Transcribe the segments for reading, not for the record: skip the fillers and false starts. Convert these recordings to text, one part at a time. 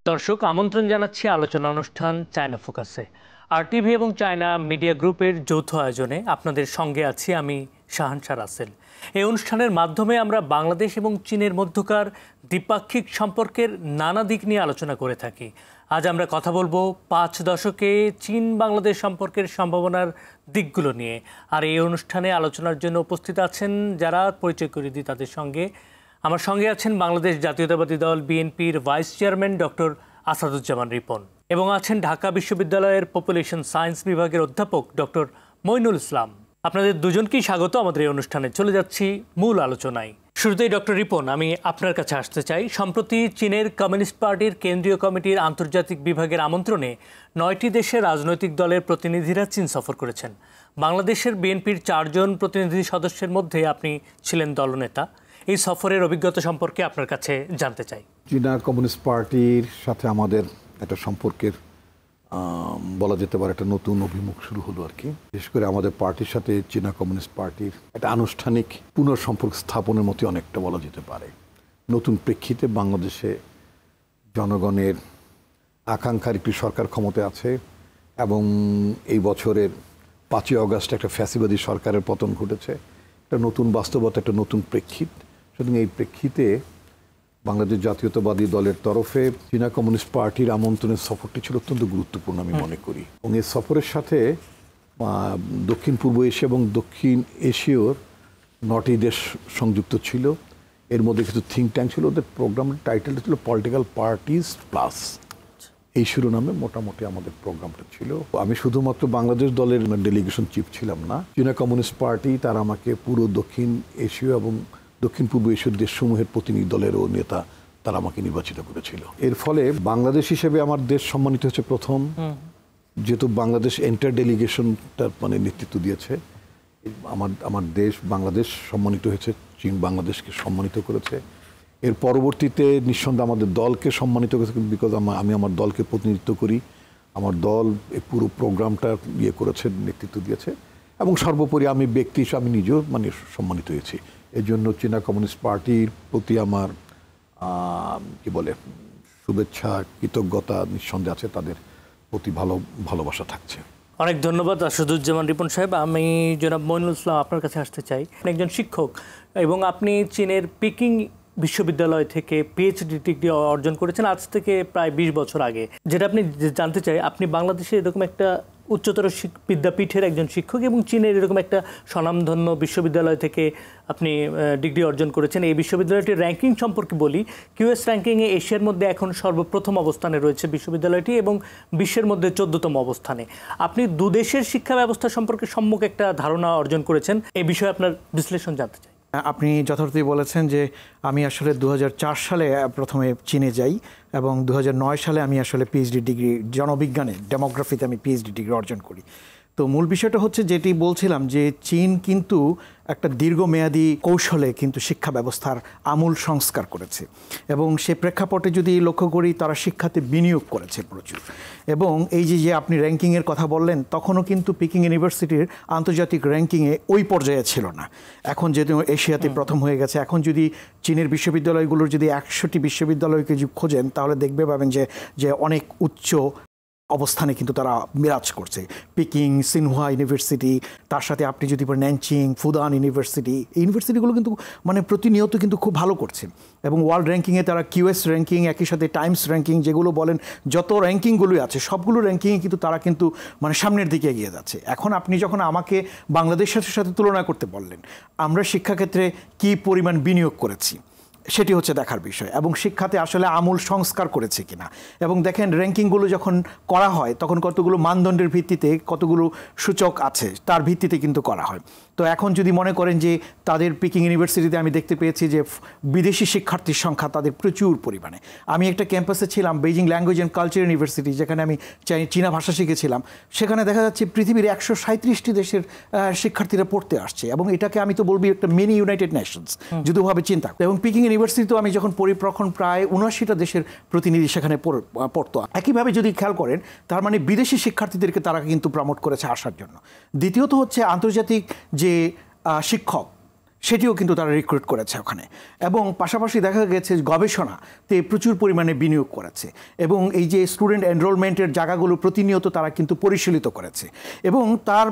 দর্শক আমন্ত্রণ জানাচ্ছি আলোচনা অনুষ্ঠান চায়না ফোকাসে। আরটিভি এবং চায়না মিডিয়া গ্রুপের যৌথ আয়োজনে আপনাদের সঙ্গে আছি আমি শাহানশা রাসেল। এই অনুষ্ঠানের মাধ্যমে আমরা বাংলাদেশ এবং চীনের মধ্যকার দ্বিপাক্ষিক সম্পর্কের নানা দিক নিয়ে আলোচনা করে থাকি। আজ আমরা কথা বলবো 5 দশকে চীন বাংলাদেশ সম্পর্কের সম্ভাবনার দিকগুলো নিয়ে। আর এই অনুষ্ঠানে আলোচনার জন্য উপস্থিত আছেন যারা, পরিচয় করে দিই তাদের সঙ্গে। আমার সঙ্গে আছেন বাংলাদেশ জাতীয়তাবাদী দল বিএনপির vice chairman doctor Asaduzzaman Ripon, এবং আছেন ঢাকা বিশ্ববিদ্যালয়ের পপুলেশন সায়েন্স বিভাগের অধ্যাপক ডক্টর মইনুল ইসলাম। আপনাদের দুজনকেই স্বাগত আমাদের এই অনুষ্ঠানে। চলে যাচ্ছি মূল আলোচনায়। শুরুতেই ডক্টর রিপন, আমি আপনার কাছে আসতে চাই। সম্প্রতি চীনের কমিউনিস্ট পার্টির কেন্দ্রীয় কমিটির আন্তর্জাতিক বিভাগের আমন্ত্রণে 9টি দেশের রাজনৈতিক দলের প্রতিনিধিরা চীন সফর করেছেন। বাংলাদেশের বিএনপির 4 জন প্রতিনিধি সদস্যের মধ্যে আপনি ছিলেন দলনেতা। এই সফরের অভিজ্ঞতা সম্পর্কে আপনার কাছে জানতে চাই। চীনা কমিউনিস্ট পার্টির সাথে আমাদের একটা সম্পর্কের বলা যেতে পারে একটা নতুন অভিমুখ শুরু হলো আর কি। বিশেষ করে আমাদের পার্টির সাথে চীনা কমিউনিস্ট পার্টির একটা আনুষ্ঠানিক পুনঃসম্পর্ক স্থাপনের মতো অনেকটা বলা যেতে পারে। নতুন প্রেক্ষিতে বাংলাদেশে জনগণের আকাঙ্ক্ষার একটি সরকার ক্ষমতায় আছে, এবং এই বছরের 5ই আগস্ট একটা ফ্যাসিবাদী সরকারের পতন ঘটেছে। একটা নতুন বাস্তবতা, একটা নতুন প্রেক্ষিত। সুতরাং এই প্রেক্ষিতে বাংলাদেশ জাতীয়তাবাদী দলের তরফে চীনা কমিউনিস্ট পার্টির আমন্ত্রণের সফরটি ছিল অত্যন্ত গুরুত্বপূর্ণ আমি মনে করি। এবং এই সফরের সাথে দক্ষিণ পূর্ব এশিয়া এবং দক্ষিণ এশীয়র 9টি দেশ সংযুক্ত ছিল। এর মধ্যে কিছু থিঙ্ক ট্যাঙ্ক ছিল। ওদের প্রোগ্রামের টাইটেলটা ছিল পলিটিক্যাল পার্টিস প্লাস। এই শিরোনামে মোটামুটি আমাদের প্রোগ্রামটা ছিল। আমি শুধুমাত্র বাংলাদেশ দলের ডেলিগেশন চিফ ছিলাম না। চীনা কমিউনিস্ট পার্টি তারা আমাকে পুরো দক্ষিণ এশীয় এবং দক্ষিণ পূর্ব এশীয় দেশসমূহের প্রতিনিধি দলেরও নেতা তারা আমাকে নির্বাচিত করেছিল। এর ফলে বাংলাদেশ হিসেবে আমার দেশ সম্মানিত হচ্ছে প্রথম, যেহেতু বাংলাদেশ এন্টার ডেলিগেশনটার নেতৃত্ব দিয়েছে। আমার দেশ বাংলাদেশ সম্মানিত হয়েছে, চীন বাংলাদেশকে সম্মানিত করেছে। এর পরবর্তীতে নিঃসন্দেহে আমাদের দলকে সম্মানিত করেছে, বিকজ আমি আমার দলকে প্রতিনিধিত্ব করি। আমার দল এই পুরো প্রোগ্রামটা করেছে, নেতৃত্ব দিয়েছে। এবং সর্বোপরি আমি ব্যক্তি হিসেবে আমি নিজেও সম্মানিত হয়েছি। এই জন্য চীনা কমিউনিস্ট পার্টির প্রতি আমার শুভেচ্ছা, কৃতজ্ঞতা নিঃসন্দেহে আছে, তাদের প্রতি ভালোবাসা থাকছে। অনেক ধন্যবাদ আসাদুজ্জামান রিপন সাহেব। আমি জনাব মইনুল ইসলাম আপনার কাছে আসতে চাই। একজন শিক্ষক এবং আপনি চীনের পিকিং বিশ্ববিদ্যালয় থেকে পিএইচডি ডিগ্রি অর্জন করেছেন আজ থেকে প্রায় 20 বছর আগে। যেটা আপনি জানতে চাই, আপনি বাংলাদেশে এরকম একটা উচ্চতর বিদ্যাপীঠের একজন শিক্ষক এবং চীনের এরকম একটা স্বনামধন্য বিশ্ববিদ্যালয় থেকে আপনি ডিগ্রি অর্জন করেছেন। এই বিশ্ববিদ্যালয়টির র্যাঙ্কিং সম্পর্কে বলি, কিউএস র্যাঙ্কিংয়ে এশিয়ার মধ্যে এখন সর্বপ্রথম অবস্থানে রয়েছে বিশ্ববিদ্যালয়টি, এবং বিশ্বের মধ্যে 14তম অবস্থানে। আপনি দুদেশের শিক্ষা ব্যবস্থা সম্পর্কে সম্যক একটা ধারণা অর্জন করেছেন। এই বিষয়ে আপনার বিশ্লেষণ জানতে চাই। আপনি যথার্থই বলেছেন যে আমি আসলে 2004 সালে প্রথমে চীনে যাই, এবং 2009 সালে আমি আসলে পিএইচডি ডিগ্রি জনবিজ্ঞানে ডেমোগ্রাফিতে আমি পিএইচডি ডিগ্রি অর্জন করি। তো মূল বিষয়টা হচ্ছে যেটি বলছিলাম যে চীন কিন্তু একটা দীর্ঘমেয়াদী কৌশলে কিন্তু শিক্ষা ব্যবস্থার আমূল সংস্কার করেছে, এবং সে প্রেক্ষাপটে যদি লক্ষ্য করি তারা শিক্ষাতে বিনিয়োগ করেছে প্রচুর। এবং এই যে আপনি র্যাঙ্কিংয়ের কথা বললেন, তখনও কিন্তু পিকিং ইউনিভার্সিটির আন্তর্জাতিক র্যাঙ্কিংয়ে ওই পর্যায়ে ছিল না। এখন যেহেতু এশিয়াতে প্রথম হয়ে গেছে, এখন যদি চীনের বিশ্ববিদ্যালয়গুলোর যদি 100টি বিশ্ববিদ্যালয়কে খোঁজেন তাহলে দেখবে পাবেন যে অনেক উচ্চ অবস্থানে কিন্তু তারা বিরাজ করছে। পিকিং, সিনহুয়া ইউনিভার্সিটি, তার সাথে আপনি যদি বলেন ন্যানচিং, ফুদান ইউনিভার্সিটি, এই ইউনিভার্সিটিগুলো কিন্তু প্রতিনিয়ত কিন্তু খুব ভালো করছে। এবং ওয়ার্ল্ড র্যাঙ্কিংয়ে তারা কিউএস র্যাঙ্কিং, একই সাথে টাইমস র্যাঙ্কিং, যেগুলো বলেন যত র্যাঙ্কিংগুলোই আছে সবগুলো র্যাঙ্কিংয়ে কিন্তু তারা কিন্তু সামনের দিকে এগিয়ে যাচ্ছে। এখন আপনি যখন আমাকে বাংলাদেশের সাথে তুলনা করতে বললেন, আমরা শিক্ষাক্ষেত্রে কী পরিমাণ বিনিয়োগ করেছি সেটি হচ্ছে দেখার বিষয়, এবং শিক্ষাতে আসলে আমূল সংস্কার করেছে কিনা। এবং দেখেন র্যাঙ্কিংগুলো যখন করা হয় তখন কতগুলো মানদণ্ডের ভিত্তিতে, কতগুলো সূচক আছে তার ভিত্তিতে কিন্তু করা হয়। তো এখন যদি মনে করেন যে তাদের পিকিং ইউনিভার্সিটিতে আমি দেখতে পেয়েছি যে বিদেশি শিক্ষার্থীর সংখ্যা তাদের প্রচুর পরিমাণে। আমি একটা ক্যাম্পাসে ছিলাম, Beijing language and culture university, যেখানে আমি চীনা ভাষা শিখেছিলাম। সেখানে দেখা যাচ্ছে পৃথিবীর 137টি দেশের শিক্ষার্থীরা পড়তে আসছে, এবং এটাকে আমি তো বলবি একটা মিনি ইউনাইটেড নেশনস যদিওভাবে চিন্তা। এবং পিকিং ইউনিভার্সিটিতেও আমি যখন পরিপ্রক্ষণ প্রায় 79টা দেশের প্রতিনিধি সেখানে পড়তো। একইভাবে যদি খেয়াল করেন, তার বিদেশি শিক্ষার্থীদেরকে তারা কিন্তু প্রমোট করেছে আসার জন্য। দ্বিতীয়ত হচ্ছে আন্তর্জাতিক যে শিক্ষক, সেটিও কিন্তু তারা রিক্রুট করেছে ওখানে। এবং পাশাপাশি দেখা গেছে গবেষণাতে প্রচুর পরিমাণে বিনিয়োগ করেছে এবং এই যে স্টুডেন্ট এনরোলমেন্টের জায়গাগুলো প্রতিনিয়ত তারা কিন্তু পরিশীলিত করেছে। এবং তার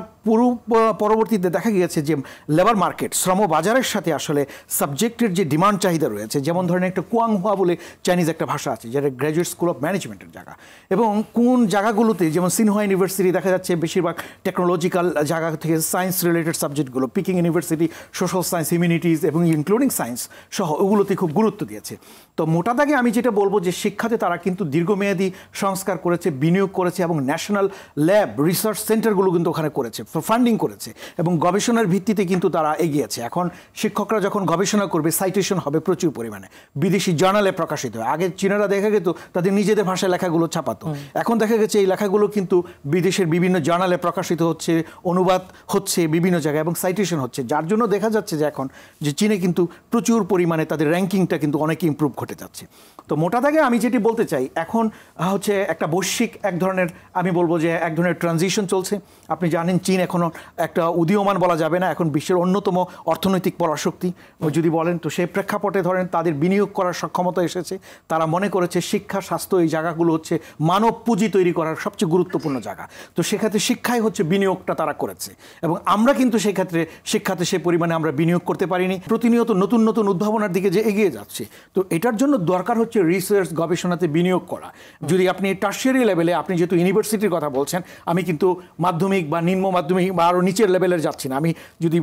পরবর্তীতে দেখা গিয়েছে যে লেবার মার্কেট, শ্রম বাজারের সাথে আসলে সাবজেক্টের যে ডিমান্ড চাহিদা রয়েছে, যেমন ধরেন একটা কুয়াংহুয়া বলে চাইনিজ একটা ভাষা আছে যেটা গ্র্যাজুয়েট স্কুল অফ ম্যানেজমেন্টের জায়গা, এবং কোন জায়গাগুলোতে যেমন সিনহুয়া ইউনিভার্সিটি দেখা যাচ্ছে বেশিরভাগ টেকনোলজিক্যাল জায়গা থেকে সায়েন্স রিলেটেড সাবজেক্টগুলো, Peking University social science, humanities এবং ইনক্লুডিং সায়েন্স সহ ওগুলোতে খুব গুরুত্ব দিয়েছে। তো মোটা দাগে আমি যেটা বলবো যে শিক্ষাতে তারা কিন্তু দীর্ঘমেয়াদী সংস্কার করেছে, বিনিয়োগ করেছে এবং ন্যাশনাল ল্যাব রিসার্চ সেন্টারগুলো কিন্তু ওখানে করেছে, ফান্ডিং করেছে এবং গবেষণার ভিত্তিতে কিন্তু তারা এগিয়েছে। এখন শিক্ষকরা যখন গবেষণা করবে সাইটেশন হবে প্রচুর পরিমাণে, বিদেশি জার্নালে প্রকাশিত হয়। আগে চীনারা দেখা যেত তাদের নিজেদের ভাষায় লেখাগুলো ছাপাতো, এখন দেখা গেছে এই লেখাগুলো কিন্তু বিদেশের বিভিন্ন জার্নালে প্রকাশিত হচ্ছে, অনুবাদ হচ্ছে বিভিন্ন জায়গায় এবং সাইটেশন হচ্ছে, যার জন্য দেখা যাচ্ছে যে এখন যে চীনে কিন্তু প্রচুর পরিমাণে তাদের র্যাঙ্কিংটা কিন্তু অনেক ইমপ্রুভ ঘটে যাচ্ছে। তো মোটা দাগে আমি যেটি বলতে চাই এখন হচ্ছে একটা বৈশ্বিক এক ধরনের, আমি বলবো যে এক ধরনের ট্রানজিশন চলছে। আপনি জানেন চীন এখনও একটা উদীয়মান বলা যাবে না, এখন বিশ্বের অন্যতম অর্থনৈতিক পরাশক্তি যদি বলেন। তো সেই প্রেক্ষাপটে ধরেন তাদের বিনিয়োগ করার সক্ষমতা এসেছে, তারা মনে করেছে শিক্ষা, স্বাস্থ্য এই জায়গাগুলো হচ্ছে মানব পুঁজি তৈরি করার সবচেয়ে গুরুত্বপূর্ণ জায়গা। তো সেক্ষেত্রে শিক্ষাই হচ্ছে বিনিয়োগটা তারা করেছে এবং আমরা কিন্তু সেক্ষেত্রে শিক্ষাতে সে পরিমাণে আমরা বিনিয়োগ করতে পারিনি। প্রতিনিয়ত নতুন নতুন উদ্ভাবনার দিকে যে এগিয়ে যাচ্ছে, তো এটার জন্য দরকার হচ্ছে রিসার্চ, গবেষণাতে বিনিয়োগ করা। যদি আপনি টার্সিয়ারি লেভেলে, আপনি যেহেতু ইউনিভার্সিটির কথা বলছেন, আমি কিন্তু মাধ্যমিক বা নিম্ন মাধ্যমিক বা আরও নিচের লেভেলের যাচ্ছি না, আমি যদি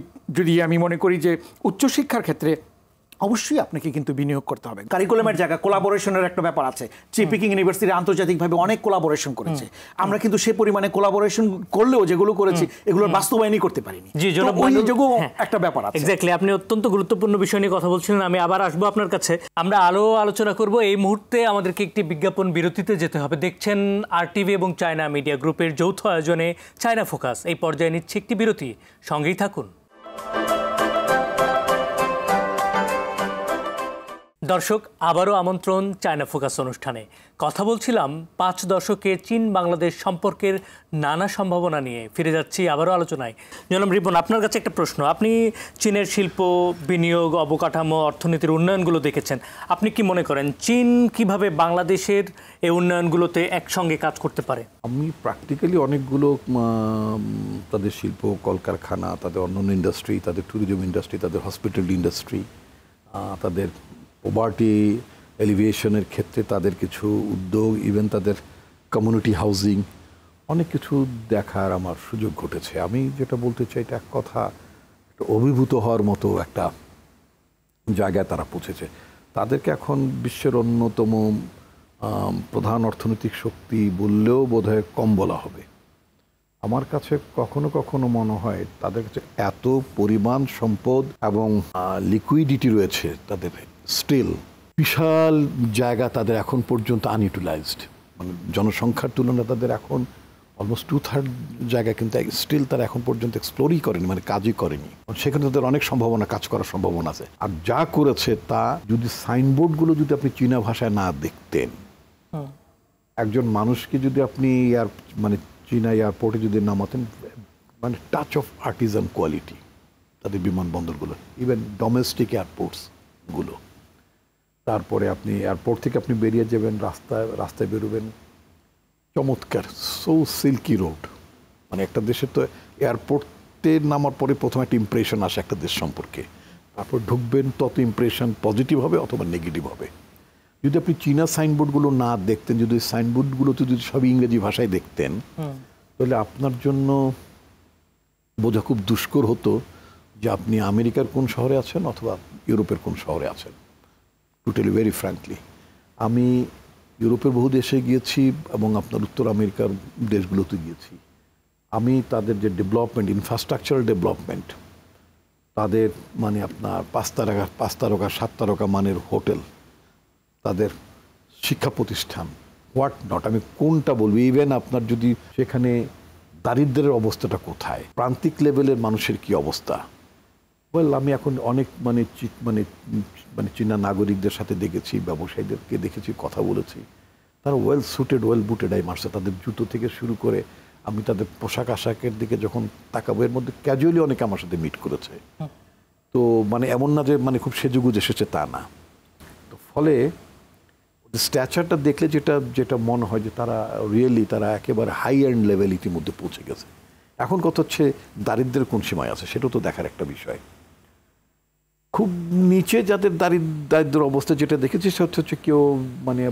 মনে করি যে উচ্চশিক্ষার ক্ষেত্রে অবশ্যই আপনাকে কিন্তু বিনিয়োগ করতে হবে। কারিকুলামের জায়গা কোলাবোরেশনের একটা ব্যাপার আছে। পিকিং ইউনিভার্সিটি আন্তর্জাতিকভাবে অনেক কোলাবোরেশন করেছে, আমরা কিন্তু সে পরিমাণে কোলাবোরেশন করলেও যেগুলো করেছি এগুলোর বাস্তবায়নই করতে পারিনি। জি, একটা ব্যাপার আছে। এক্স্যাক্টলি, আপনি অত্যন্ত গুরুত্বপূর্ণ বিষয় নিয়ে কথা বলছিলেন, আমি আবার আসবো আপনার কাছে। আমরা আরও আলোচনা করব। এই মুহূর্তে আমাদেরকে একটি বিজ্ঞাপন বিরতিতে যেতে হবে। দেখছেন RTV এবং চায়না মিডিয়া গ্রুপের যৌথ আয়োজনে চায়না ফোকাস। এই পর্যায়ে নিচ্ছে একটি বিরতি, সঙ্গেই থাকুন। দর্শক, আবারও আমন্ত্রণ চায়না ফোকাস অনুষ্ঠানে। কথা বলছিলাম 5 দশকে চীন বাংলাদেশ সম্পর্কের নানা সম্ভাবনা নিয়ে। ফিরে যাচ্ছি আবারও আলোচনায়। জনাব রিপন, আপনার কাছে একটা প্রশ্ন। আপনি চীনের শিল্প, বিনিয়োগ, অবকাঠামো, অর্থনীতির উন্নয়নগুলো দেখেছেন। আপনি কি মনে করেন চীন কিভাবে বাংলাদেশের এই উন্নয়নগুলোতে একসঙ্গে কাজ করতে পারে? আমি প্র্যাকটিক্যালি অনেকগুলো তাদের শিল্প, কলকারখানা, তাদের অন্যান্য ইন্ডাস্ট্রি, তাদের ট্যুরিজম ইন্ডাস্ট্রি, তাদের হসপিটালিটি ইন্ডাস্ট্রি, তাদের পভার্টি এলিভিয়েশনের ক্ষেত্রে তাদের কিছু উদ্যোগ, ইভেন তাদের কমিউনিটি হাউজিং, অনেক কিছু দেখার আমার সুযোগ ঘটেছে। আমি যেটা বলতে চাই, এটা এক কথা একটা অভিভূত হওয়ার মতো একটা জায়গায় তারা পৌঁছেছে। তাদেরকে এখন বিশ্বের অন্যতম প্রধান অর্থনৈতিক শক্তি বললেও বোধহয় কম বলা হবে। আমার কাছে কখনো কখনো মনে হয় তাদের কাছে এত পরিমাণ সম্পদ এবং লিকুইডিটি রয়েছে, তাদের স্টিল বিশাল জায়গা তাদের এখন পর্যন্ত আনইউটিলাইজড। মানে জনসংখ্যার তুলনায় তাদের এখন অলমোস্ট 2/3 জায়গা কিন্তু স্টিল তারা এখন পর্যন্ত এক্সপ্লোরই করেনি, মানে কাজই করেনি। সেখানে তাদের অনেক সম্ভাবনা, কাজ করার সম্ভাবনা আছে। আর যা করেছে তা যদি সাইনবোর্ডগুলো যদি আপনি চীনা ভাষায় না দেখতেন, একজন মানুষকে যদি আপনি মানে চীনা এয়ারপোর্টে যদি নামাতেন, মানে টাচ অফ আর্টিজান কোয়ালিটি তাদের বিমানবন্দরগুলো, ইভেন ডোমেস্টিক এয়ারপোর্টসগুলো। তারপরে আপনি এয়ারপোর্ট থেকে আপনি বেরিয়ে যাবেন, রাস্তায় বেরোবেন, চমৎকার, সো সিল্কি রোড। মানে একটা দেশের তো এয়ারপোর্টে নামার পরে প্রথম একটা ইমপ্রেশন আসে একটা দেশ সম্পর্কে, তারপর ঢুকবেন, তত ইমপ্রেশন পজিটিভ হবে অথবা নেগেটিভ হবে। যদি আপনি চীনা সাইনবোর্ডগুলো না দেখতেন, যদি সাইনবোর্ডগুলোতে যদি সব ইংরেজি ভাষায় দেখতেন, তাহলে আপনার জন্য বোঝা খুব দুষ্কর হতো যে আপনি আমেরিকার কোন শহরে আছেন অথবা ইউরোপের কোন শহরে আছেন। To tell you very frankly, আমি ইউরোপের বহু দেশে গিয়েছি এবং আপনার উত্তর আমেরিকার দেশগুলোতে গিয়েছি। আমি তাদের যে ডেভেলপমেন্ট, ইনফ্রাস্ট্রাকচারাল ডেভেলপমেন্ট, তাদের মানে আপনার 5 তারকা 7 তারকা মানের হোটেল, তাদের শিক্ষা প্রতিষ্ঠান, হোয়াট নট, আমি কোনটা বলবো, ইভেন আপনার যদি সেখানে দারিদ্র্যের অবস্থাটা কোথায়, প্রান্তিক লেভেলের মানুষের কি অবস্থা। ওয়েল, আমি এখন অনেক মানে চীনা নাগরিকদের সাথে দেখেছি, ব্যবসায়ীদেরকে দেখেছি, কথা বলেছি, তারা ওয়েল সুটেড, ওয়েল বুটেড। আই মারছে তাদের জুতো থেকে শুরু করে আমি তাদের পোশাক আশাকের দিকে যখন তাকাবো, এর মধ্যে ক্যাজুয়ালি অনেকে আমার সাথে মিট করেছে। তো মানে এমন না যে মানে খুব সেজুগুজ এসেছে তা না। তো ফলে স্ট্যাচারটা দেখলে যেটা যেটা মনে হয় যে তারা রিয়েলি তারা একেবারে হাই এন্ড লেভেল ইতিমধ্যে পৌঁছে গেছে। এখন কথা হচ্ছে দারিদ্র্যের কোন সীমায় আছে সেটা তো দেখার একটা বিষয়। খুব নিচে যাদের দারিদ্র্যের অবস্থা যেটা দেখেছি সেটা হচ্ছে কেউ মানে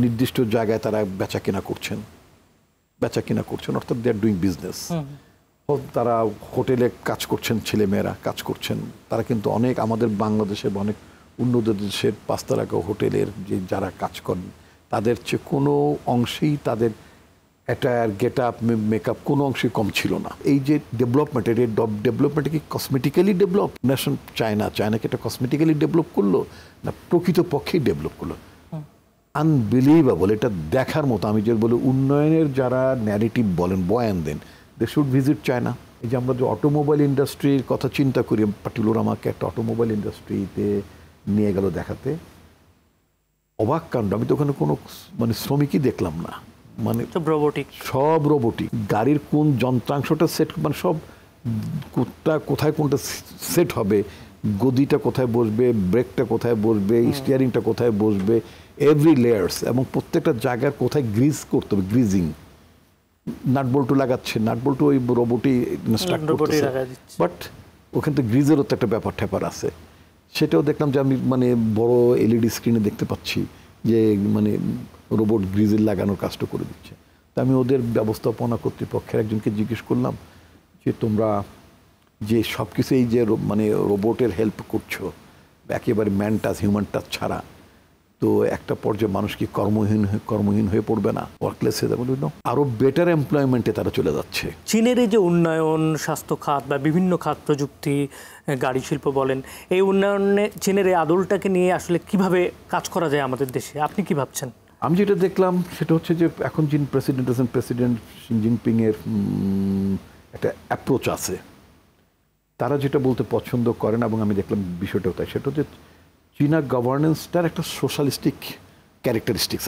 নির্দিষ্ট জায়গায় তারা বেচা কেনা করছেন অর্থাৎ দে আর ডুইং বিজনেস। তারা হোটেলে কাজ করছেন, ছেলেমেয়েরা কাজ করছেন। তারা কিন্তু অনেক আমাদের বাংলাদেশের অনেক উন্নত দেশের 5 তারকা হোটেলের যে যারা কাজ করেন তাদের চেয়ে কোনো অংশেই তাদের অ্যাটায়ার গেট আপ মেকআপ কোনো অংশে কম ছিল না। এই যে ডেভেলপমেন্ট, এই ডেভেলপমেন্টে কি কসমেটিক্যালি ডেভেলপ নেশন চায়নাকে এটা কসমেটিক্যালি ডেভেলপ করলো না প্রকৃতপক্ষেই ডেভেলপ করলো? আনবিলিভেবল, এটা দেখার মতো। আমি যে বলি উন্নয়নের যারা ন্যারেটিভ বলেন বয়ান দেন, দে শুড ভিজিট চায়না। এই যে আমরা যে অটোমোবাইল ইন্ডাস্ট্রির কথা চিন্তা করি, পার্টিকুলার আমাকে একটা অটোমোবাইল ইন্ডাস্ট্রিতে নিয়ে গেল দেখাতে, অবাক কাণ্ড। আমি তো ওখানে কোনো মানে শ্রমিকই দেখলাম না, মানে সব রোবোটিক। গাড়ির কোন যন্ত্রাংশটা সেট মানে সব কোথায় কোনটা সেট হবে, গদিটা কোথায় বসবে, ব্রেকটা কোথায় বসবে, স্টিয়ারিংটা কোথায় বসবে, এভরি লেয়ার্স, এবং প্রত্যেকটা জায়গার কোথায় গ্রিজ করতে হবে, গ্রিজিং, নাটবল্টু লাগাচ্ছে, নাটবল্টু ওই রোবটই ইনস্ট্রাক্ট করতেছে। বাট ওখান থেকে গ্রিজেরও তো একটা ব্যাপার ট্যাপার আছে। সেটাও দেখলাম যে আমি মানে বড় এলইডি স্ক্রিনে দেখতে পাচ্ছি যে মানে রোবট গ্রিজের লাগানোর কাজটা করে দিচ্ছে। তা আমি ওদের ব্যবস্থাপনা কর্তৃপক্ষের একজনকে জিজ্ঞেস করলাম যে তোমরা যে সব কিছু এই যে মানে রোবটের হেল্প করছো একেবারে ম্যান টাচ হিউম্যান টাচ ছাড়া, তো একটা পর্যায়ে মানুষ কি কর্মহীন হয়ে পড়বে না, ওয়ার্কলেস হয়ে যাবে? আরো বেটার এমপ্লয়মেন্টে তারা চলে যাচ্ছে। চীনের এই যে উন্নয়ন, স্বাস্থ্য খাত বা বিভিন্ন খাত, প্রযুক্তি, গাড়ি শিল্প বলেন, এই উন্নয়নে চীনের এই আদলটাকে নিয়ে আসলে কিভাবে কাজ করা যায় আমাদের দেশে, আপনি কি ভাবছেন? আমি যেটা দেখলাম সেটা হচ্ছে যে এখন যিনি প্রেসিডেন্ট আছেন, প্রেসিডেন্ট শি জিনপিং এর একটা অ্যাপ্রোচ আছে, তারা যেটা বলতে পছন্দ করেন, এবং আমি দেখলাম বিষয়টাও তাই, সেটা হচ্ছে চীনা গভর্নেন্সটার একটা সোশ্যালিস্টিক ক্যারেক্টারিস্টিক্স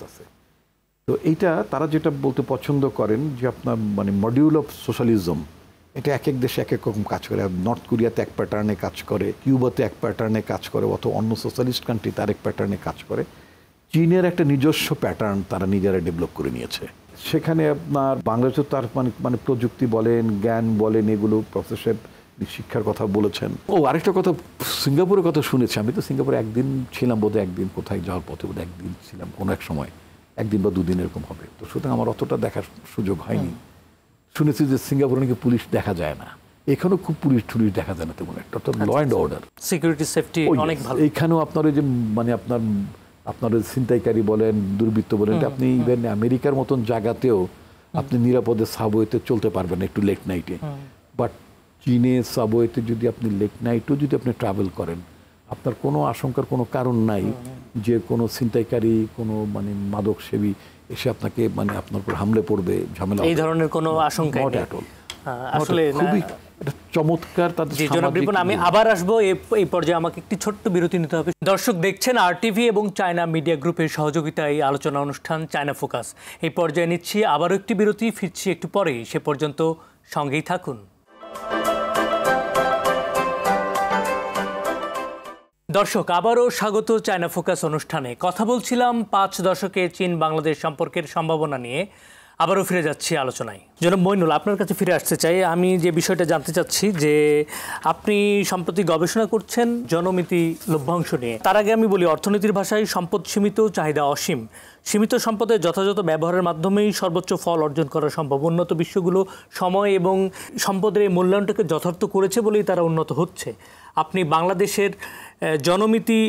আছে, তো এইটা তারা যেটা বলতে পছন্দ করেন যে আপনার মানে মডিউল অফ সোশ্যালিজম, এটা এক এক দেশে এক এক রকম কাজ করে। নর্থ কোরিয়াতে এক প্যাটার্নে কাজ করে, কিউবাতে এক প্যাটার্নে কাজ করে, অথবা অন্য সোশ্যালিস্ট কান্ট্রিতে আরেক প্যাটার্নে কাজ করে। চীনের একটা নিজস্ব প্যাটার্ন তারা নিজেরা ডেভেলপ করে নিয়েছে। সেখানে আপনার বাংলাদেশে তার মানে প্রযুক্তি বলেন, জ্ঞান বলেন, এগুলো প্রসেসে শিক্ষার কথা বলেছেন। ও আরেকটা কথা, সিঙ্গাপুরের কথা শুনেছি। আমি তো সিঙ্গাপুরে একদিন ছিলাম, বোধহয় একদিন, কোথায় যাওয়ার পথে বোধহয় একদিন ছিলাম, কোনো এক সময়, একদিন বা দুদিন এরকম হবে। তো সুতরাং আমার অতটা দেখার সুযোগ হয়নি। শুনেছি যে সিঙ্গাপুরে নাকি পুলিশ দেখা যায় না, এখানেও খুব পুলিশ দেখা যায় না তেমন একটা, অর্থাৎ law and order, security, safety অনেক ভালো। এইখানেও আপনার ওই যে মানে আপনার ছিনতাইকারী বলেন, দুর্বৃত্ত বলেন, আপনি ইভেন আমেরিকার মতন জায়গাতেও আপনি নিরাপদে সাবওয়েতে চলতে পারবেন একটু লেট নাইটে। বাট চীনে সাবওয়েতে যদি আপনি লেট নাইটেও যদি আপনি ট্রাভেল করেন, আপনার কোনো আশঙ্কার কোনো কারণ নাই যে কোনো ছিনতাইকারী, কোনো মানে মাদক সেবী এসে আপনাকে মানে আপনার উপর হামলে পড়বে, ঝামেলা, এই ধরনের কোনো আশঙ্কা নেই। আসলে খুবই চমৎকার তাদের। আমি আবার আসবো এই পর্যায়ে, আমাকে একটি ছোট্ট বিরতি নিতে হবে। দর্শক দেখছেন RTV এবং চায়না মিডিয়া গ্রুপের সহযোগিতায় এই আলোচনা অনুষ্ঠান চায়না ফোকাস। এই পর্যায়ে নিচ্ছি আবারও একটি বিরতি, ফিরছি একটু পরেই, সে পর্যন্ত সঙ্গেই থাকুন। দর্শক আবারও স্বাগত চায়না ফোকাস অনুষ্ঠানে। কথা বলছিলাম 5 দশকে চীন বাংলাদেশ সম্পর্কের সম্ভাবনা নিয়ে। আবারও ফিরে যাচ্ছি আলোচনায়। জনাব মইনুল, আপনার কাছে ফিরে আসতে চাই। আমি যে বিষয়টা জানতে চাচ্ছি যে আপনি সম্প্রতি গবেষণা করছেন জনমিতি লভ্যাংশ নিয়ে। তার আগে আমি বলি, অর্থনীতির ভাষায় সম্পদ সীমিত, চাহিদা অসীম। সীমিত সম্পদের যথাযথ ব্যবহারের মাধ্যমেই সর্বোচ্চ ফল অর্জন করা সম্ভব। উন্নত বিশ্বগুলো সময় এবং সম্পদের এই মূল্যায়নটাকে যথার্থ করেছে বলেই তারা উন্নত হচ্ছে। আপনি বাংলাদেশের জনমিতি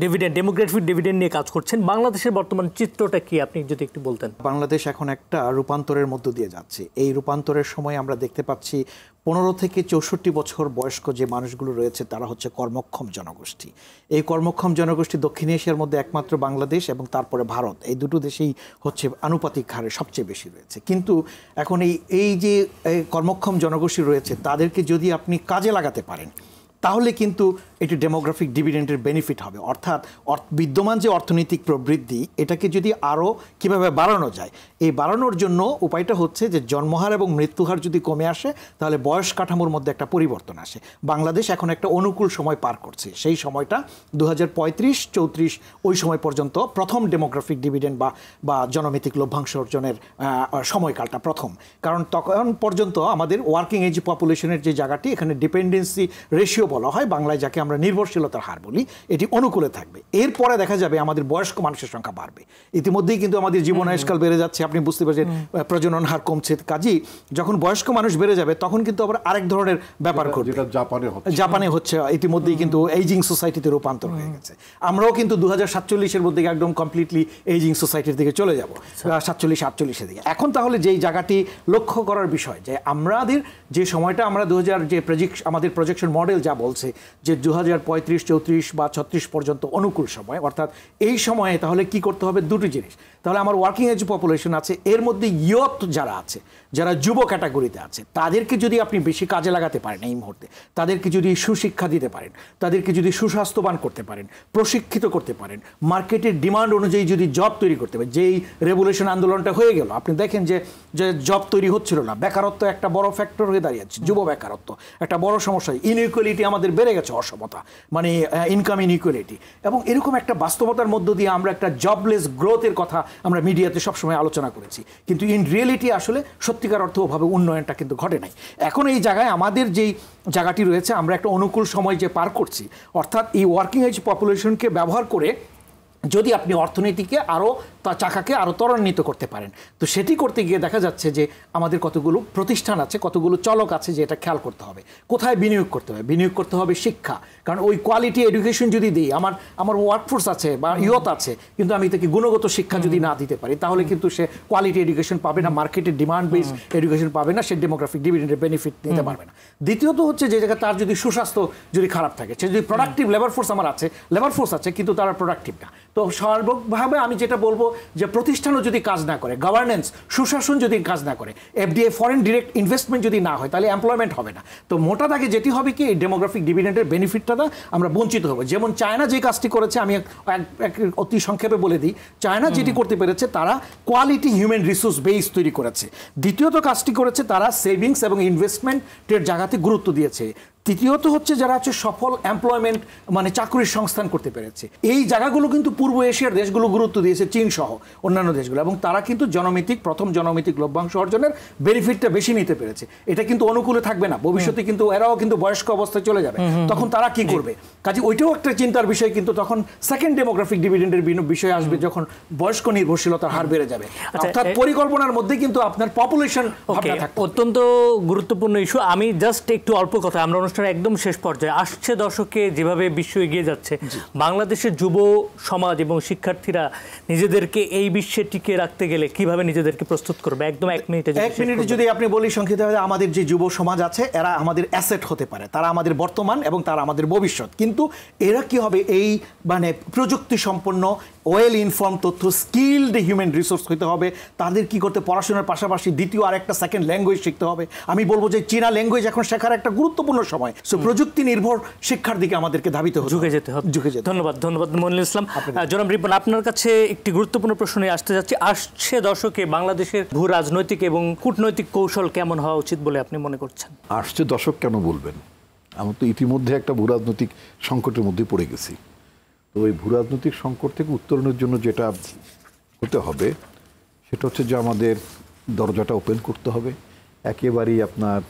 ডিভিডেন্ড, ডেমোগ্রাফিক ডিভিডেন্ড নিয়ে কাজ করছেন। বাংলাদেশের বর্তমান চিত্রটা কি আপনি যদি একটু বলতেন? বাংলাদেশ এখন একটা রূপান্তরের মধ্য দিয়ে যাচ্ছে। এই রূপান্তরের সময় আমরা দেখতে পাচ্ছি 15 থেকে 64 বছর বয়স্ক যে মানুষগুলো রয়েছে তারা হচ্ছে কর্মক্ষম জনগোষ্ঠী। এই কর্মক্ষম জনগোষ্ঠী দক্ষিণ এশিয়ার মধ্যে একমাত্র বাংলাদেশ এবং তারপরে ভারত, এই দুটো দেশেই হচ্ছে আনুপাতিক হারে সবচেয়ে বেশি রয়েছে। কিন্তু এখন এই যে কর্মক্ষম জনগোষ্ঠী রয়েছে তাদেরকে যদি আপনি কাজে লাগাতে পারেন, তাহলে কিন্তু এটি ডেমোগ্রাফিক ডিভিডেন্ডের বেনিফিট হবে। অর্থাৎ বিদ্যমান যে অর্থনৈতিক প্রবৃদ্ধি এটাকে যদি আরও কীভাবে বাড়ানো যায়, এই বাড়ানোর জন্য উপায়টা হচ্ছে যে জন্মহার এবং মৃত্যুহার যদি কমে আসে তাহলে বয়স কাঠামোর মধ্যে একটা পরিবর্তন আসে। বাংলাদেশ এখন একটা অনুকূল সময় পার করছে, সেই সময়টা 2035-34 ওই সময় পর্যন্ত প্রথম ডেমোগ্রাফিক ডিভিডেন্ড বা জনমিতিক লভ্যাংশ অর্জনের সময়কালটা প্রথম। কারণ তখন পর্যন্ত আমাদের ওয়ার্কিং এজ পপুলেশনের যে জায়গাটি, এখানে ডিপেন্ডেন্সি রেশিও বলা হয় বাংলায়, যাকে আমরা নির্ভরশীলতার হার বলি, এটি অনুকূলে থাকবে। এরপরে দেখা যাবে আমাদের বয়স্ক মানুষের সংখ্যা বাড়বে। ইতিমধ্যেই কিন্তু আমাদের জীবনায়ুষ্কাল বেড়ে যাচ্ছে, আপনি বুঝতে পারছেন, প্রজনন হার কমছে। কাজেই যখন বয়স্ক মানুষ বেড়ে যাবে তখন কিন্তু আবার আরেক ধরনের ব্যাপার ঘটবে, জাপানে হচ্ছে ইতিমধ্যেই কিন্তু এইজিং সোসাইটিতে রূপান্তর হয়ে গেছে। আমরাও কিন্তু 2047-এর মধ্যে একদম কমপ্লিটলি এইজিং সোসাইটির দিকে চলে যাব, 47-48-এর দিকে। এখন তাহলে যেই জায়গাটি লক্ষ্য করার বিষয় যে আমাদের যে সময়টা আমরা 2000 যে আমাদের প্রজেকশন মডেল যা বলছে যে 2035, 34 বা 36 পর্যন্ত অনুকূল সময়, অর্থাৎ এই সময়ে তাহলে কি করতে হবে? দুটি জিনিস। তাহলে আমার ওয়ার্কিং এজ পপুলেশন আছে, এর মধ্যে ইয়ত যারা আছে, যারা যুব ক্যাটাগরিতে আছে, তাদেরকে যদি আপনি বেশি কাজে লাগাতে পারেন এই মুহূর্তে, তাদেরকে যদি সুশিক্ষা দিতে পারেন, তাদেরকে যদি সুস্বাস্থ্যবান করতে পারেন, প্রশিক্ষিত করতে পারেন, মার্কেটের ডিমান্ড অনুযায়ী যদি জব তৈরি করতে পারেন, যেই রেভলিউশন আন্দোলনটা হয়ে গেল, আপনি দেখেন যে জব তৈরি হচ্ছিল না, বেকারত্ব একটা বড় ফ্যাক্টর হয়ে দাঁড়িয়েছে, যুব বেকারত্ব একটা বড় সমস্যা, ইনইকুয়ালিটি আমাদের বেড়ে গেছে, অসমতা মানে ইনকাম ইনইকুয়ালিটি, এবং এরকম একটা বাস্তবতার মধ্য দিয়ে আমরা একটা জবলেস গ্রোথের কথা আমরা মিডিয়াতে সবসময় আলোচনা করেছি, কিন্তু ইন রিয়েলিটি আসলে সত্যিকার অর্থ ওভাবে উন্নয়নটা কিন্তু ঘটে নাই। এখন এই জায়গায় আমাদের যেই জায়গাটি রয়েছে, আমরা একটা অনুকূল সময় যে পার করছি, অর্থাৎ এই ওয়ার্কিং এজ পপুলেশনকে ব্যবহার করে যদি আপনি অর্থনীতিকে আরও চাকাকে আরও ত্বরান্বিত করতে পারেন, তো সেটি করতে গিয়ে দেখা যাচ্ছে যে আমাদের কতগুলো প্রতিষ্ঠান আছে, কতগুলো চলক আছে যে এটা খেয়াল করতে হবে। কোথায় বিনিয়োগ করতে হবে? বিনিয়োগ করতে হবে শিক্ষা, কারণ ওই কোয়ালিটি এডুকেশন যদি দিই, আমার ওয়ার্কফোর্স আছে বা ইয়ত আছে, কিন্তু আমি তাকে গুণগত শিক্ষা যদি না দিতে পারি, তাহলে কিন্তু সে কোয়ালিটি এডুকেশন পাবে না, মার্কেটের ডিমান্ড বেস এডুকেশন পাবে না, সে ডেমোগ্রাফিক ডিভিডেন্ডের বেনিফিট নিতে পারবে না। দ্বিতীয়ত হচ্ছে যে জায়গায় তার যদি সুস্বাস্থ্য যদি খারাপ থাকে, সে যদি প্রোডাক্টিভ লেবার ফোর্স আছে কিন্তু তারা প্রোডাক্টিভ না, তো সর্বভাবে আমি যেটা বলবো যে প্রতিষ্ঠানও যদি কাজ না করে, গভর্নেন্স সুশাসন যদি কাজ না করে, এফডিআই ফরেন ডিরেক্ট ইনভেস্টমেন্ট যদি না হয়, তাহলে এমপ্লয়মেন্ট হবে না। তো মোটা দাগে যেটি হবে কি, এই ডেমোগ্রাফিক ডিভিডেন্ডের বেনিফিটটা আমরা বঞ্চিত হবো। যেমন চায়না যে কাজটি করেছে, আমি অতি সংক্ষেপে বলে দিই, চায়না যেটি করতে পেরেছে, তারা কোয়ালিটি হিউম্যান রিসোর্স বেস তৈরি করেছে। দ্বিতীয়ত কাজটি করেছে, তারা সেভিংস এবং ইনভেস্টমেন্টের জায়গাতে গুরুত্ব দিয়েছে। তৃতীয়ত হচ্ছে যারা হচ্ছে সফল এমপ্লয়মেন্ট মানে চাকরির সংস্থান করতে পেরেছে। এই জায়গাগুলো কিন্তু পূর্ব এশিয়ার দেশগুলো গুরুত্ব দিয়েছে, চীন সহ অন্যান্য দেশগুলো, এবং তারা কিন্তু প্রথম জনমিতিক লভ্যাংশ অর্জনের বেনিফিটটা বেশি নিতে পেরেছে। এটা কিন্তু অনুকূলে থাকবে না, ভবিষ্যতে কিন্তু এরাও কিন্তু বয়স্ক অবস্থায় চলে যাবে, তখন তারা কি করবে? কাজে ওইটাও একটা চিন্তার বিষয়, কিন্তু তখন সেকেন্ড ডেমোগ্রাফিক ডিভিডেন্ডের বিষয় আসবে যখন বয়স্ক নির্ভরশীলতার হার বেড়ে যাবে। অর্থাৎ পরিকল্পনার মধ্যে কিন্তু আপনার পপুলেশন অত্যন্ত গুরুত্বপূর্ণ ইস্যু। আমি জাস্ট একটু অল্প কথা, আমরা একদম শেষ পর্যায়ে আসছে দশকে যেভাবে বিশ্ব এগিয়ে যাচ্ছে, বাংলাদেশের যুব সমাজ এবং শিক্ষার্থীরা নিজেদেরকে এই বিশ্বে টিকে রাখতে গেলে কিভাবে নিজেদেরকে প্রস্তুত করবে? একদম এক মিনিটে যদি আপনি বলি সংক্ষিপ্তভাবে, আমাদের যে যুব সমাজ আছে এরা আমাদের অ্যাসেট হতে পারে, তারা আমাদের বর্তমান এবং তারা আমাদের ভবিষ্যৎ, কিন্তু এরা কি হবে? এই মানে প্রযুক্তি সম্পন্ন, ওয়েল ইনফর্ম, তথ্য স্কিলড হিউম্যান রিসোর্স হতে হবে। তাদের কি করতে, পড়াশোনার পাশাপাশি দ্বিতীয় আরেকটা সেকেন্ড ল্যাঙ্গুয়েজ শিখতে হবে। আমি বলবো যে চীনা ল্যাঙ্গুয়েজ এখন শেখার একটা গুরুত্বপূর্ণ সময়, সো প্রযুক্তি নির্ভর শিক্ষার দিকে আমাদেরকে ধাবিত হতে ঝুঁকে যেতে হবে। ধন্যবাদ মনিরুল ইসলাম। জনাব রিপন, আপনার কাছে একটি গুরুত্বপূর্ণ প্রশ্ন নিয়ে আসতে যাচ্ছি। আসছে দশকে বাংলাদেশের ভূ রাজনৈতিক এবং কূটনৈতিক কৌশল কেমন হওয়া উচিত বলে আপনি মনে করছেন? আসছে দশক কেন বলবেন? আমরা তো ইতিমধ্যে একটা ভূ রাজনৈতিক সংকটের মধ্যে পড়ে গেছি। তো ওই ভূ রাজনৈতিক সংকট থেকে উত্তরণের জন্য যেটা হতে হবে সেটা হচ্ছে যে আমাদের দরজাটা ওপেন করতে হবে। একেবারেই আপনার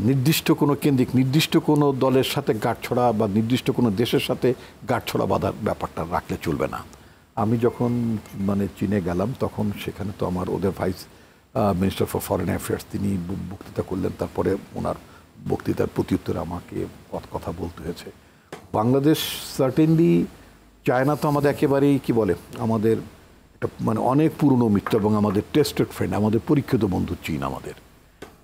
নির্দিষ্ট কোনো কেন্দ্রিক, নির্দিষ্ট কোনো দলের সাথে গাঁটছড়া বা নির্দিষ্ট কোনো দেশের সাথে গাঁটছড়া বাঁধার ব্যাপারটা রাখলে চলবে না। আমি যখন চীনে গেলাম, তখন সেখানে তো আমার ওদের vice minister for foreign affairs তিনি বক্তৃতা করলেন, তারপরে ওনার বক্তৃতার প্রত্যুত্তরে আমাকে কথা বলতে হয়েছে। বাংলাদেশ সার্টেনলি, চায়না তো আমাদের একেবারেই কি বলে, আমাদের একটা অনেক পুরনো মিত্র এবং আমাদের টেস্টেড ফ্রেন্ড, আমাদের পরীক্ষিত বন্ধু চীন আমাদের।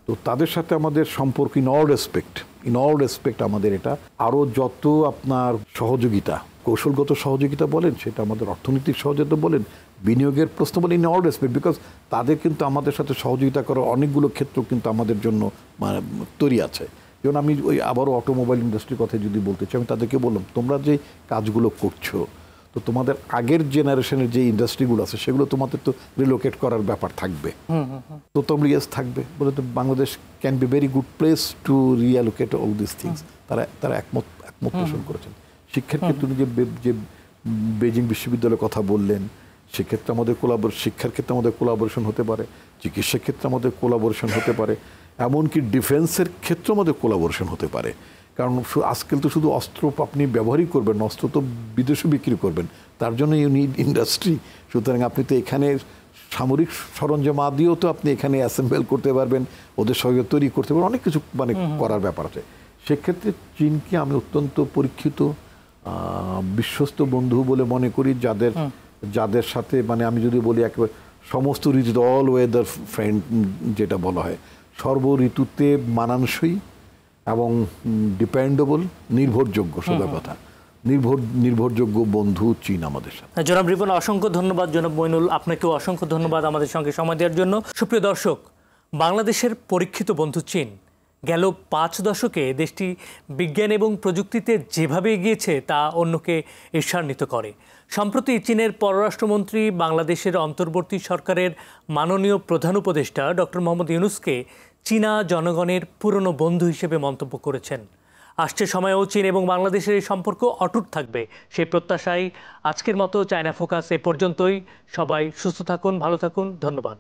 তো তাদের সাথে আমাদের সম্পর্ক ইন অল রেসপেক্ট আমাদের এটা আরও যত আপনার সহযোগিতা, কৌশলগত সহযোগিতা বলেন, সেটা আমাদের অর্থনৈতিক সহযোগিতা বলেন, বিনিয়োগের প্রশ্ন বলেন, ইন অল রেসপেক্ট, বিকজ তাদের কিন্তু আমাদের সাথে সহযোগিতা করার অনেকগুলো ক্ষেত্র কিন্তু আমাদের জন্য তৈরি আছে। যেমন আমি ওই আবারও অটোমোবাইল ইন্ডাস্ট্রির কথা যদি বলতে চাই, আমি তাদেরকে বললাম তোমরা যে কাজগুলো করছো, তো তোমাদের আগের জেনারেশনের যে ইন্ডাস্ট্রিগুলো আছে সেগুলো তোমাদের তো রিলোকেট করার ব্যাপার থাকবে। তো তোমরা ইয়েস থাকবে বলে, তো Bangladesh can be very good place to reallocate all this things. তারা একমত পোষণ করেছেন। শিক্ষার ক্ষেত্রে উনি যে বেজিং বিশ্ববিদ্যালয়ের কথা বললেন, সেক্ষেত্রে আমাদের শিক্ষার ক্ষেত্রে আমাদের কোলাবোরেশন হতে পারে, চিকিৎসার ক্ষেত্রে আমাদের কোলাবোরেশন হতে পারে, এমনকি ডিফেন্সের ক্ষেত্রে আমাদের কোলাবোরেশন হতে পারে। কারণ আজকাল তো শুধু অস্ত্র আপনি ব্যবহারই করবেন, অস্ত্র তো বিদেশে বিক্রি করবেন, তার জন্য ইউ নিড ইন্ডাস্ট্রি। সুতরাং আপনি তো এখানে সামরিক সরঞ্জাম আদিও তো আপনি এখানে অ্যাসেম্বল করতে পারবেন, ওদের সঙ্গে তৈরি করতে পারবেন, অনেক কিছু মানে করার ব্যাপার আছে। সেক্ষেত্রে চীনকে আমি অত্যন্ত পরীক্ষিত বিশ্বস্ত বন্ধু বলে মনে করি, যাদের সাথে মানে আমি যদি বলি একেবারে সমস্ত ঋতু অল ওয়েদার ফ্রেন্ড যেটা বলা হয়, সর্ব ঋতুতে মানানসই এবং ডিপেন্ডেবল, নির্ভরযোগ্য, সোজা কথা, নির্ভরযোগ্য বন্ধু চীন আমাদের সাথে। জনাব রিপন, অসংখ্য ধন্যবাদ। জনাব মইনুল, আপনাকেও অসংখ্য ধন্যবাদ আমাদের সঙ্গে সময় দেওয়ার জন্য। সুপ্রিয় দর্শক, বাংলাদেশের পরীক্ষিত বন্ধু চীন গেল 5 দশকে দেশটি বিজ্ঞান এবং প্রযুক্তিতে যেভাবে এগিয়েছে তা অন্যকে ঈর্ষান্বিত করে। সম্প্রতি চীনের পররাষ্ট্রমন্ত্রী বাংলাদেশের অন্তর্বর্তী সরকারের মাননীয় প্রধান উপদেষ্টা ডক্টর মোহাম্মদ ইউনূসকে চীনা জনগণের পুরনো বন্ধু হিসেবে মন্তব্য করেছেন। আসছে সময়েও চীন এবং বাংলাদেশের এই সম্পর্ক অটুট থাকবে, সেই প্রত্যাশায় আজকের মতো চায়না ফোকাস এ পর্যন্তই। সবাই সুস্থ থাকুন, ভালো থাকুন, ধন্যবাদ।